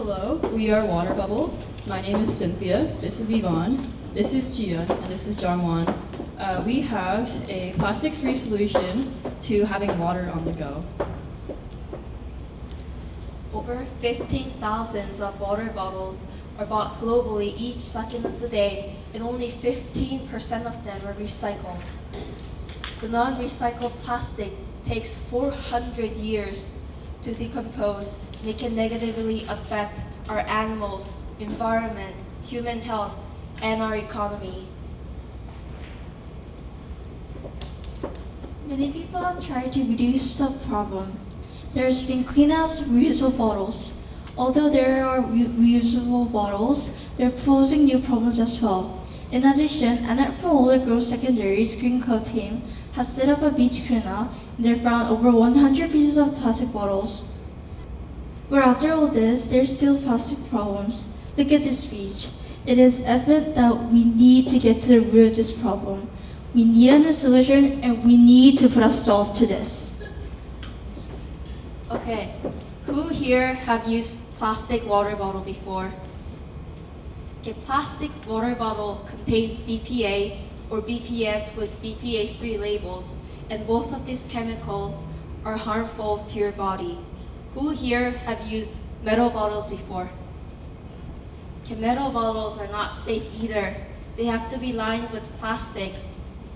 Hello, we are Water Bubble. My name is Cynthia, this is Yvonne, this is Jian, and this is Jongwon. We have a plastic-free solution to having water on the go. Over 15,000 of water bottles are bought globally each second of the day, and only 15% of them are recycled. The non-recycled plastic takes 400 years to decompose, and it can negatively affect our animals, environment, human health, and our economy. Many people have tried to reduce the problem. There's been clean-out reusable bottles. Although there are reusable bottles, they're posing new problems as well. In addition, Annette from Older Grove Secondary's Green Club team has set up a beach cleanup, and they found over 100 pieces of plastic bottles. But after all this, there's still plastic problems. Look at this beach. It is evident that we need to get to the root of this problem. We need a new solution, and we need to put a stop to this. Okay, who here have used plastic water bottle before? A plastic water bottle contains BPA or BPS with BPA-free labels, and both of these chemicals are harmful to your body. Who here have used metal bottles before? Okay, metal bottles are not safe either. They have to be lined with plastic,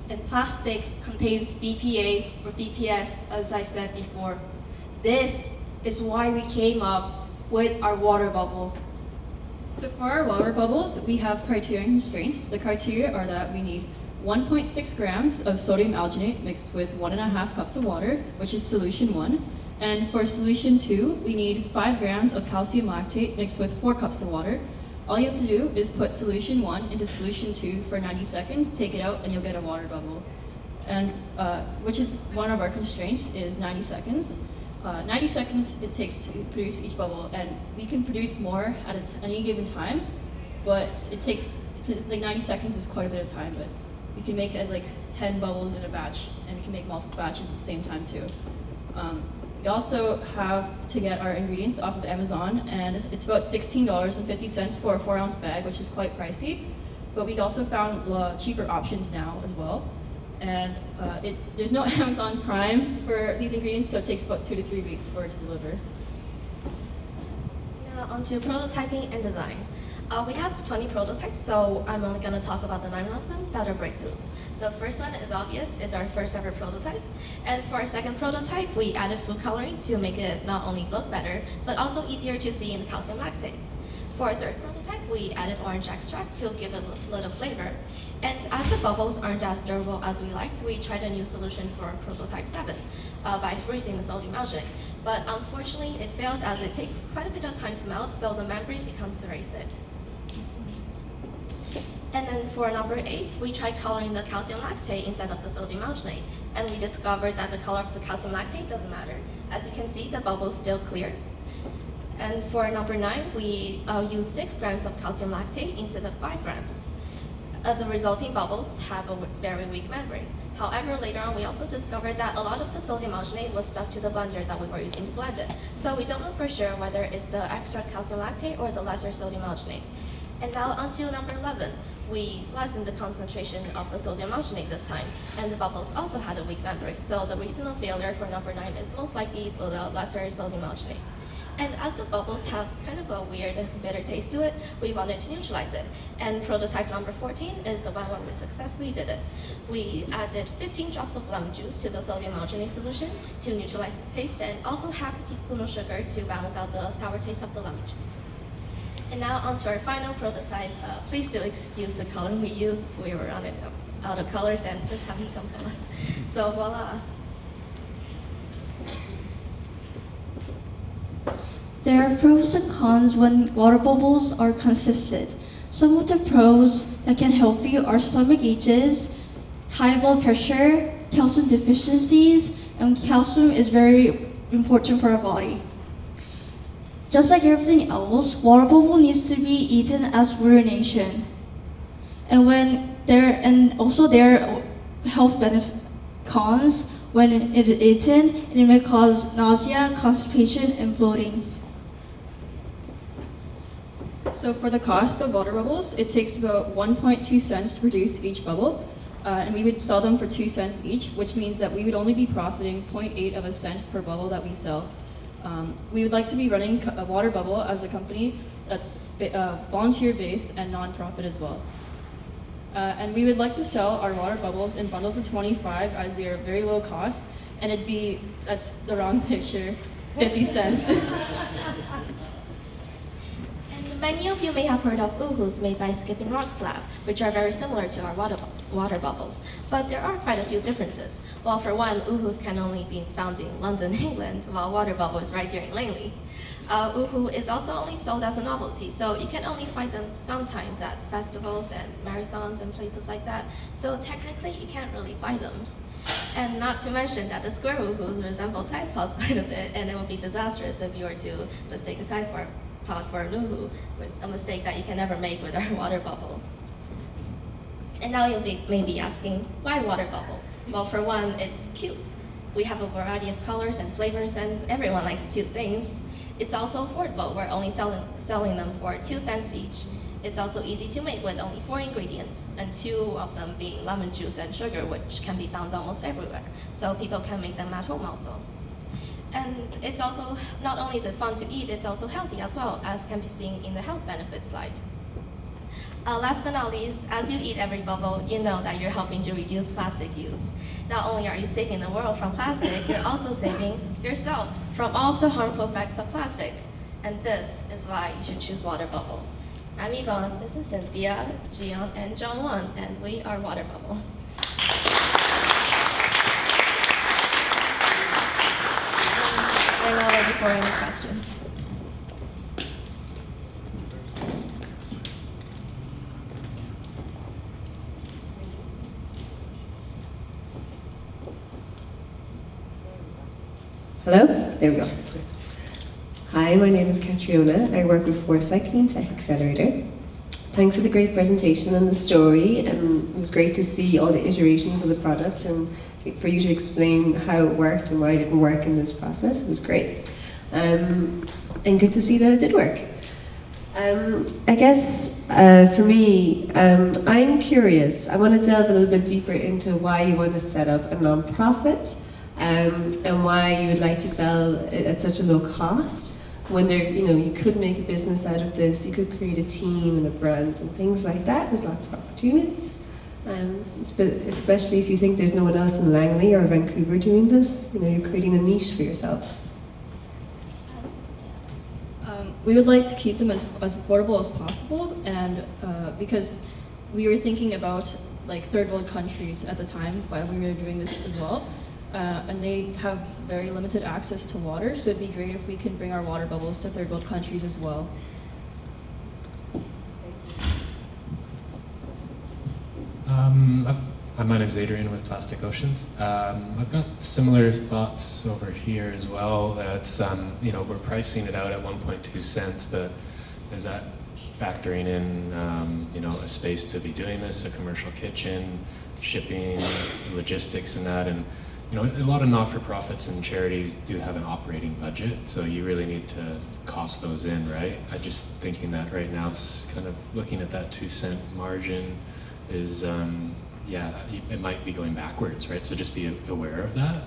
and plastic contains BPA or BPS, as I said before. This is why we came up with our water bubble. So for our water bubbles, we have criteria and constraints. The criteria are that we need 1.6 grams of sodium alginate mixed with 1.5 cups of water, which is solution 1. And for solution 2, we need 5 grams of calcium lactate mixed with 4 cups of water. All you have to do is put solution 1 into solution 2 for 90 seconds, take it out, and you'll get a water bubble. And which is one of our constraints is 90 seconds. 90 seconds it takes to produce each bubble, and we can produce more at any given time, but it's like 90 seconds is quite a bit of time, but we can make like 10 bubbles in a batch, and we can make multiple batches at the same time too. We also have to get our ingredients off of Amazon, and it's about $16.50 for a 4-ounce bag, which is quite pricey, but we also found cheaper options now as well. And there's no Amazon Prime for these ingredients, so it takes about 2 to 3 weeks for it to deliver. Now onto prototyping and design. We have 20 prototypes, so I'm only going to talk about the 9 of them that are breakthroughs. The first one is obvious, it's our first ever prototype. And for our second prototype, we added food coloring to make it not only look better, but also easier to see in the calcium lactate. For our third prototype, we added orange extract to give it a little flavor. And as the bubbles aren't as durable as we liked, we tried a new solution for prototype 7 by freezing the sodium alginate. But unfortunately, it failed as it takes quite a bit of time to melt, so the membrane becomes very thick. And then for number 8, we tried coloring the calcium lactate instead of the sodium alginate, and we discovered that the color of the calcium lactate doesn't matter. As you can see, the bubble's still clear. And for number 9, we used 6 grams of calcium lactate instead of 5 grams. The resulting bubbles have a very weak membrane. However, later on, we also discovered that a lot of the sodium alginate was stuck to the blender that we were using to blend it. So we don't know for sure whether it's the extra calcium lactate or the lesser sodium alginate. And now onto number 11. We lessened the concentration of the sodium alginate this time, and the bubbles also had a weak membrane. So the reason of failure for number 9 is most likely the lesser sodium alginate. And as the bubbles have kind of a weird, bitter taste to it, we wanted to neutralize it. And prototype number 14 is the one where we successfully did it. We added 15 drops of lemon juice to the sodium alginate solution to neutralize the taste, and also half a teaspoon of sugar to balance out the sour taste of the lemon juice. And now onto our final prototype. Please do excuse the color we used. We were running out of colors and just having some fun. So voila. There are pros and cons when water bubbles are consistent. Some of the pros that can help you are stomach aches, high blood pressure, calcium deficiencies, and calcium is very important for our body. Just like everything else, water bubble needs to be eaten as urination. And also there are health cons when it is eaten, and it may cause nausea, constipation, and bloating. So for the cost of water bubbles, it takes about 1.2 cents to produce each bubble, and we would sell them for 2 cents each, which means that we would only be profiting 0.8 of a cent per bubble that we sell. We would like to be running a water bubble as a company that's volunteer-based and non-profit as well. And we would like to sell our water bubbles in bundles of 25 as they are very low cost, and that's the wrong picture, 50 cents. And many of you may have heard of oohoos made by Skipping Rock Slab, which are very similar to our water bubbles. But there are quite a few differences. Well, for one, oohoos can only be found in London, England, while water bubble is right here in Langley. Oohoo is also only sold as a novelty, so you can only find them sometimes at festivals and marathons and places like that. So technically, you can't really buy them. And not to mention that the square oohoos resemble Tide Pods quite a bit, and it would be disastrous if you were to mistake a Tide Pod for an oohoo, a mistake that you can never make with our water bubble. And now you may be asking, why water bubble? Well, for one, it's cute. We have a variety of colors and flavors, and everyone likes cute things. It's also affordable. We're only selling them for 2 cents each. It's also easy to make with only 4 ingredients, and 2 of them being lemon juice and sugar, which can be found almost everywhere. So people can make them at home also. And it's also, not only is it fun to eat, it's also healthy as well, as can be seen in the health benefits slide. Last but not least, as you eat every bubble, you know that you're helping to reduce plastic use. Not only are you saving the world from plastic, you're also saving yourself from all of the harmful effects of plastic. And this is why you should choose water bubble. I'm Yvonne, this is Cynthia, Jian, and John Wan, and we are Water Bubble. We're now ready for any questions. Hello? There we go. Hi, my name is Catriona. I work with Foresight Clean Tech Accelerator. Thanks for the great presentation and the story, and it was great to see all the iterations of the product and for you to explain how it worked and why it didn't work in this process. It was great. And good to see that it did work. I guess for me, I'm curious. I want to delve a little bit deeper into why you want to set up a non-profit and why you would like to sell at such a low cost when you could make a business out of this, you could create a team and a brand and things like that. There's lots of opportunities, especially if you think there's no one else in Langley or Vancouver doing this. You're creating a niche for yourselves. We would like to keep them as affordable as possible, and because we were thinking about like third world countries at the time while we were doing this as well. And they have very limited access to water, so it'd be great if we could bring our water bubbles to third world countries as well. My name's Adrian with Plastic Oceans. I've got similar thoughts over here as well. It's we're pricing it out at 1.2 cents, but is that factoring in a space to be doing this, a commercial kitchen, shipping, logistics, and that, and a lot of not-for-profits and charities do have an operating budget, so you really need to cost those in, right? I'm just thinking that right now, kind of looking at that 2 cent margin is, it might be going backwards, right? So just be aware of that.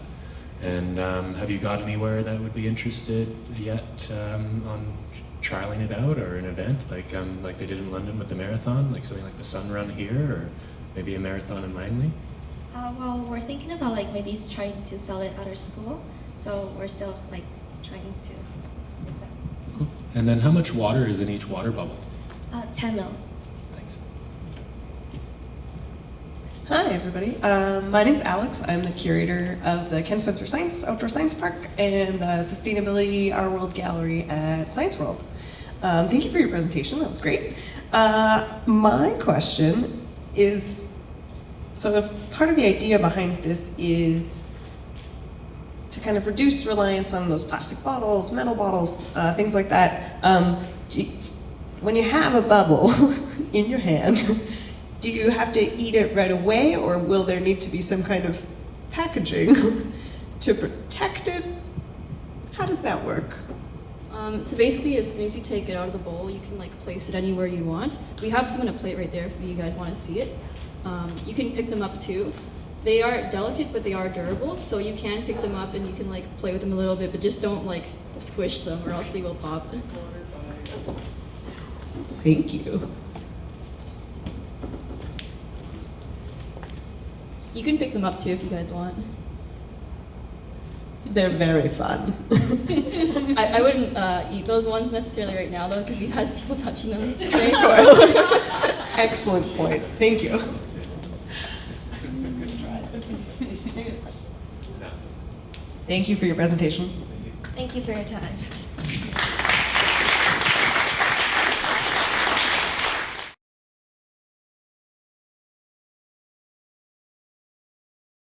And have you got anywhere that would be interested yet on trialing it out, or an event like they did in London with the marathon, like something like the Sun Run here, or maybe a marathon in Langley? Well, we're thinking about maybe trying to sell it at our school, so we're still trying to make that. Cool. And then how much water is in each water bubble? 10 mils. Thanks. Hi, everybody. My name's Alex. I'm the curator of the Ken Spencer Outdoor Science Park and the Sustainability Our World Gallery at Science World. Thank you for your presentation. That was great. My question is, so if part of the idea behind this is to kind of reduce reliance on those plastic bottles, metal bottles, things like that, when you have a bubble in your hand, do you have to eat it right away, or will there need to be some kind of packaging to protect it? How does that work? So basically, as soon as you take it out of the bowl, you can like place it anywhere you want. We have some in a plate right there if you guys want to see it. You can pick them up too. They are delicate, but they are durable, so you can pick them up and you can like play with them a little bit, but just don't like squish them or else they will pop. Thank you. You can pick them up too if you guys want. They're very fun. I wouldn't eat those ones necessarily right now though, because we've had people touching them today. Of course. Excellent point. Thank you. Thank you for your presentation. Thank you for your time.